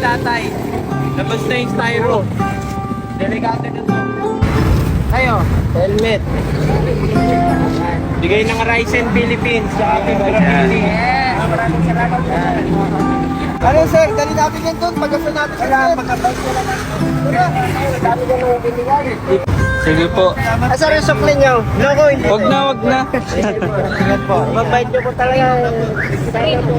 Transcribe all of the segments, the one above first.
tatay. Labas na yung styro. Delikado na to. Tayo, helmet. Bigay ng Ryzen Philippines sa ating graffiti. Maraming salamat po. Ano sir, dali natin yan doon. Pagkasa natin sir. Magkabay ko lang. Dami ka nung binigay. Sige po. Sir, yung sukli nyo. Loko, hindi. Wag na, wag na. Ingat po. Mabait nyo po talaga. Sana po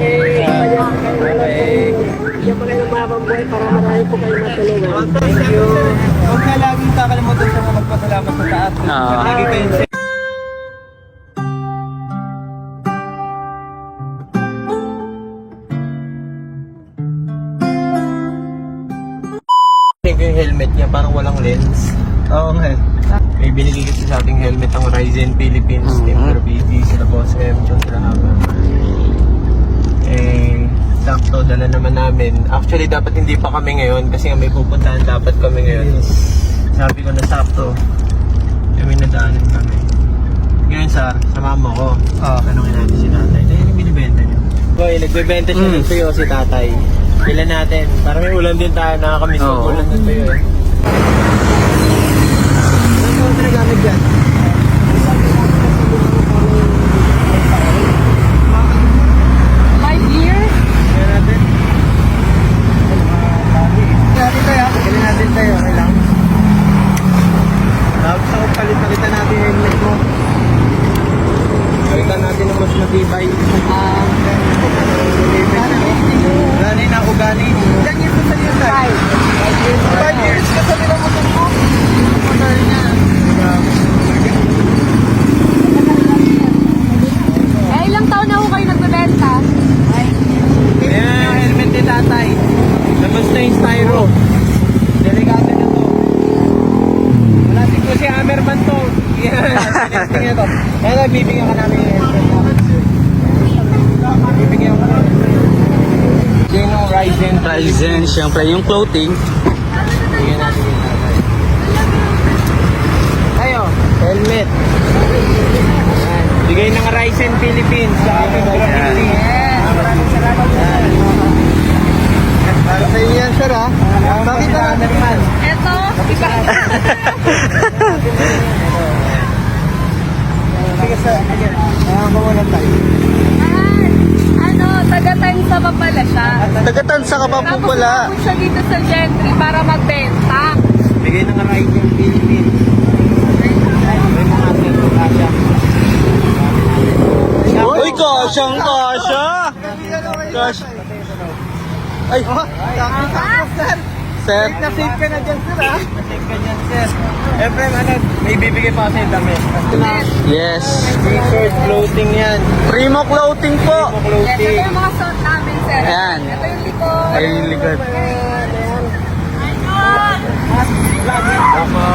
bigyan po kayo ng mahabang buhay para marami po kayo matulungan. Thank you. Huwag na laging kakalimutan sa mga magpasalamat sa taas. Lagi kayo sir. Yung helmet niya parang walang lens. Oo nga. May binigay kasi sa ating helmet ang Ryzen Philippines Team Graffiti, sila Boss M, John Graham. Sakto, dala naman namin. Actually, dapat hindi pa kami ngayon kasi nga may pupuntahan dapat kami ngayon. Sabi ko na sakto. May nadaanan kami. Ngayon, sir, sama mo ko. Tanungin natin si tatay. Ito yung binibenta niyo. Boy, nagbebenta siya ng tuyo si tatay. Pila natin. Para may ulam din tayo, nakakamiss yung ulam ng tuyo eh. Ano po nagagamit dyan? 5 years? Kaya natin. Natin tayo. Galing natin tayo. Okay lang. Tapos ako palit-palitan natin yung helmet mo. Palitan natin ng mas matibay. Gani na ako, gani. Ilan years na sa'yo tayo? 5 years ka sa nilang motor mo? Motor niya. Eh, ilang taon na ako kayo nagbebenta? Ayan yung helmet ni tatay. Labas na yung styro. Delikado na to. Wala ko si Hammerman to. Yan. Sinisting niya to. Kaya bibigyan ka namin yung helmet namin. Bibigyan ka namin. Yan yung Ryzen. Ryzen, syempre yung clothing. Bigyan natin yung tatay. Tayo, helmet. Yan. Bigay ng Ryzen Philippines sa ating graffiti. Maraming salamat po. Para sa inyo yan sir ha. Bakit na Hammerman? Eto, iba. Sige sir. Sige. Mawalan tayo. Ano, taga-tansa pa pala siya. Tagatansa ka pa po Tapos pala. umabot siya dito sa Gentry para magbenta. Bigay ng Ryzen Philippines. May mga atin, kasya. Uy, kasyang kasya! Kasya. Ay, Sakto sir. sir. Na-save ka na dyan sir ha. Masig ka dyan, sir. Siyempre, ano, may bibigay pa kasi dami. Yes. T-shirt, clothing yan. Primo clothing po. Primo Yes, ito clothing. yung mga suot namin, sir. Ayan. Ito yung likod. Ay, yung likod. Tama.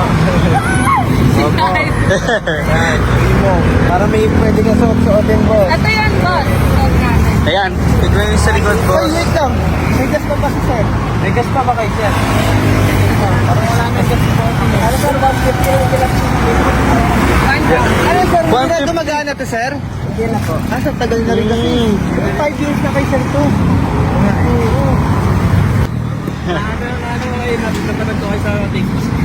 Opo. Yan, primo. Para may pwede ka suot-suotin, boss. Ito yan, boss. Suot namin. Ayan, tignan yung sa likod, Sir, boss. wait lang. May gas pa ba si sir? May gas pa ba kayo, sir? Parang wala na gas po. Ano sir, 150 yung bilang. Ano sir, hindi na 150. gumagana to sir? Hindi na po. Sa tagal na rin kasi. 5 years na kay sir to. Ano kayo, napapanood ko kayo sa TikTok.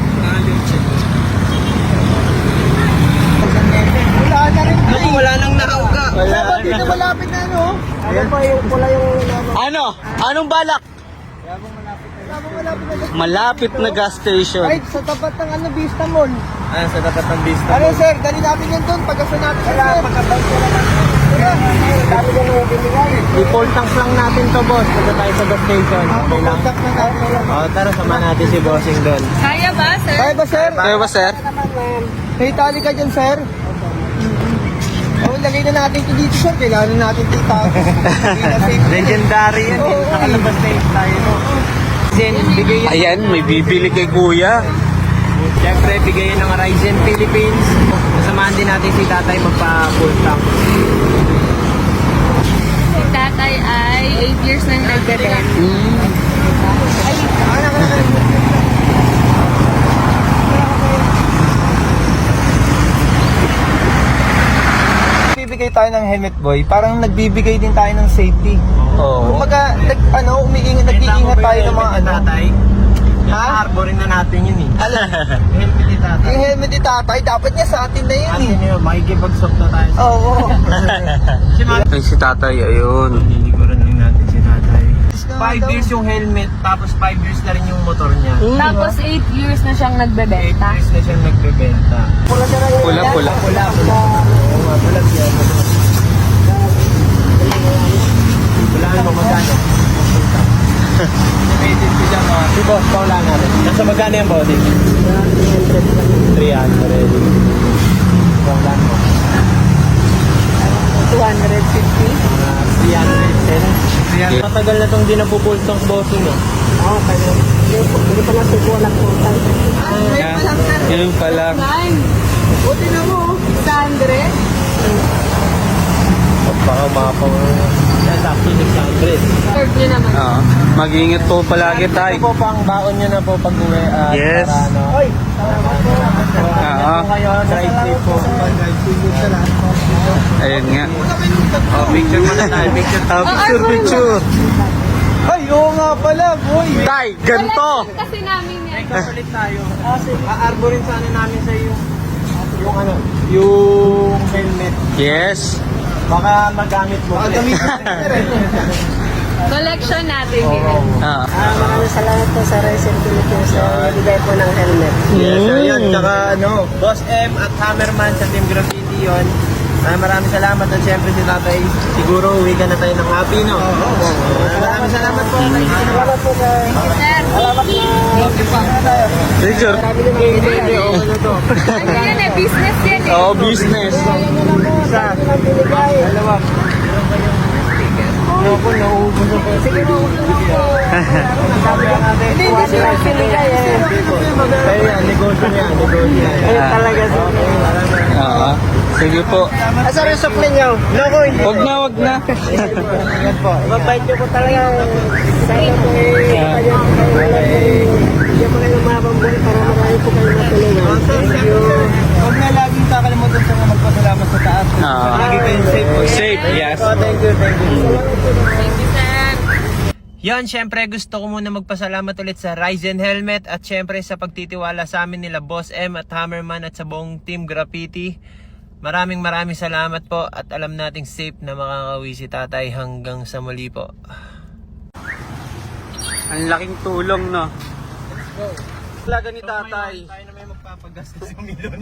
Wala na rin. Naku, wala nang nakauga. Wala Sir, hindi na na. malapit na ano? Ayan pa yung pula yung Ano? Anong balak? Habang malapit na. Malapit na gas station. Ay, sa tapat ng ano, Vista Mall. Ah, sa tapat ng Vista. Ano sir, dali natin yan doon. Pagkasa natin sir. Pagkabay ko lang. Dami ka nung binigay. I-full tanks lang natin to, boss. Punta tayo sa gas station. Okay lang. Contact na natin lang. Tara, samahan natin si Bossing doon. Kaya ba, sir? Kaya ba sir? Kaya ba, sir? May tali ka dyan sir? Lagay na natin ito dito sir. Kailangan natin ito itago. Legendary yan. Oo, Nakalabas na yung tayo, no? Then, bigay yan. Ayan, may bibili kay kuya. Siyempre, bigay yan ng Ryzen Philippines. Kasamahan din natin si tatay magpa-full tank. Si tatay ay 8 years nang nagbebenta. Bibigay tayo ng helmet boy. Parang nagbibigay din tayo ng safety. Oo. Kumbaga, nag-iingat tayo ng mga ano. Tatay. Ha? Arborin na natin yun eh. Helmet ni tatay. Yung helmet ni tatay, dapat niya sa atin na yun Atin eh. yun, makikipagsok na tayo. Oo. Si Mami. Ay, si tatay, ayun. Niliguran lang natin si tatay. Nga 5 daw. years yung helmet, tapos 5 years na rin yung motor niya. Tapos 8 years na siyang 8 nagbebenta. years na siyang nagbebenta. Pula siya lang. Pula. Pula. Oo nga, bulag yan. Bulaan mo magkano? Estimated ko dyan mga. Si Boss, paula natin. Nasa magkano yung body? 300. Paulan mo. 250. 310. Matagal na itong di napupulsong bossing no? Hindi pa nasubuan ang total. Yun pala. Buti na mo. 600. Baka umapang. That's actually 600. Third niyo naman. Oo. Mag-ingat po palagi tayo. Ito po pang baon nyo na po pag uwi. Yes. Para ano. Oy, salamat po. Oo. Kayo, drive safe po. Ayun nga. Oh, picture muna tayo. Picture tayo. Picture. Ay, oo nga pala, boy. Tay, ganito. Kasi namin yan. Ulit tayo. Aarborin sana namin sa yung ano, yung helmet. Yes. Baka magamit mo. Collection natin din. Ah. Maraming salamat po sa Racing Philippines sa bigay po ng helmet. Yes, sir. Yan. Tsaka ano, Boss M at Hammerman sa Team Graffiti yun. Maraming salamat at syempre si tatay. Siguro uwi ka na tayo ng happy, no? Maraming salamat po. Salamat po sa... Sir, Salamat na... Picture. Hindi, okay na to. ano yan eh, business yan eh. Oh, business. Isa. Dalawa. Naku, nauubos na po. Sige mo. Sabi ka natin. Hindi sila pinigay eh. Kaya yan, negosyo niya. Negosyo niya. Ayun talaga sir. Oo. Sige po. Asa rin sukli niyo? Loko, hindi. Wag na. Ingat po. Mabait niyo po talaga. Sana po hindi po kayo mabambuhay para marami po kayo matulungan. Thank you. Huwag na laging kakalimutan sa magpasalamat sa taas. Oo. Lagi kayong safe. Safe, yes. Thank you. Thank you, sir. Yan, syempre gusto ko muna magpasalamat ulit sa Ryzen Helmet at syempre sa pagtitiwala sa amin nila Boss M at Hammerman at sa buong Team Graffiti. Maraming salamat po at alam nating safe na makakauwi si tatay hanggang sa muli po. Ang laking tulong, no? Talaga ni tatay. Tayo na may magpapagastos ng milyon.